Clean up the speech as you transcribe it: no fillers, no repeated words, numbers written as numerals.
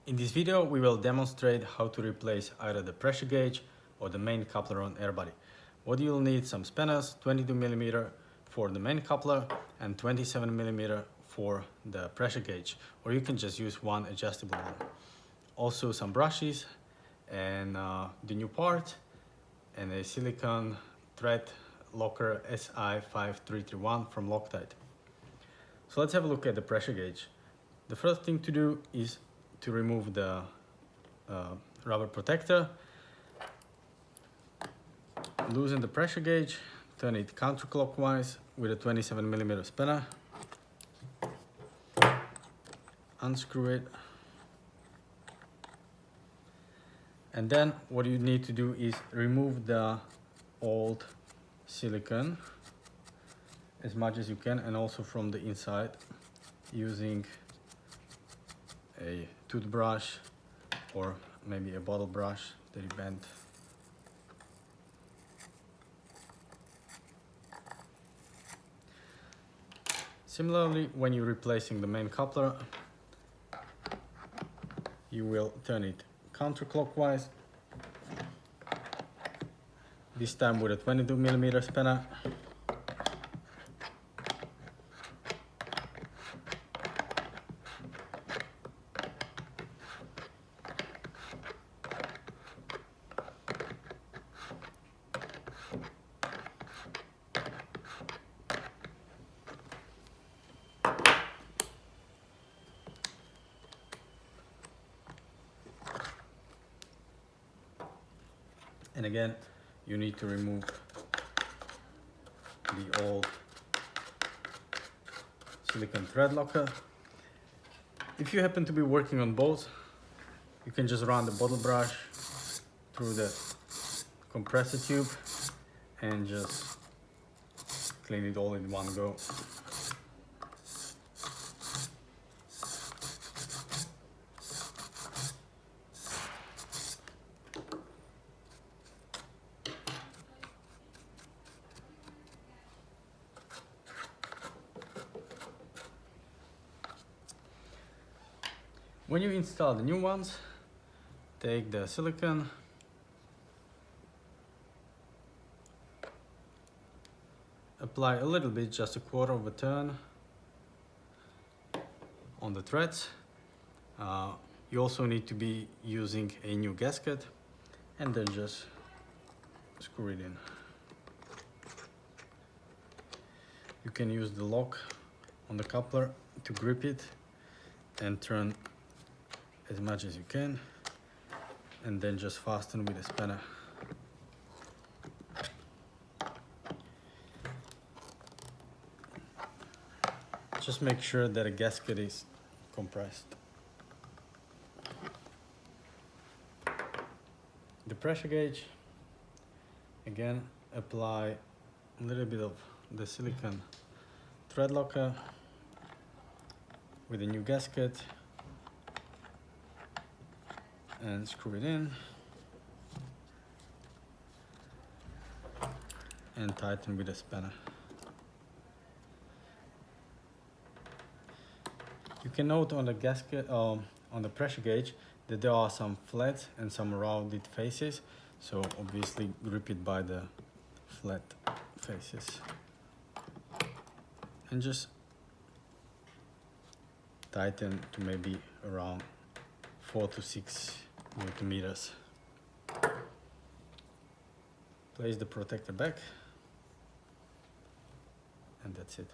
In this video, we will demonstrate how to replace either the pressure gauge or the main coupler on airbody. What you'll need: some spanners, 22mm for the main coupler and 27mm for the pressure gauge, or you can just use one adjustable one. Also some brushes and the new part and a silicone thread locker SI5331 from Loctite. So let's have a look at the pressure gauge. The first thing to do is to remove the rubber protector, loosen the pressure gauge, turn it counterclockwise with a 27mm spanner, unscrew it, and then what you need to do is remove the old silicone as much as you can, and also from the inside using a toothbrush or maybe a bottle brush that you bend. Similarly, when you're replacing the main coupler, you will turn it counterclockwise, this time with a 22mm spanner. And again, you need to remove the old silicone thread locker. If you happen to be working on both, you can just run the bottle brush through the compressor tube and just clean it all in one go. When you install the new ones, take the silicone, apply a little bit, just a quarter of a turn on the threads. You also need to be using a new gasket, and then just screw it in. You can use the lock on the coupler to grip it and turn as much as you can, and then just fasten with a spanner. Just make sure that a gasket is compressed. The pressure gauge, again, apply a little bit of the silicone thread locker with a new gasket and screw it in and tighten with a spanner. You can note on the gasket, on the pressure gauge, that there are some flat and some rounded faces, so obviously grip it by the flat faces and just tighten to maybe around 4 to 6 Newton-meters. Place the protector back, and that's it.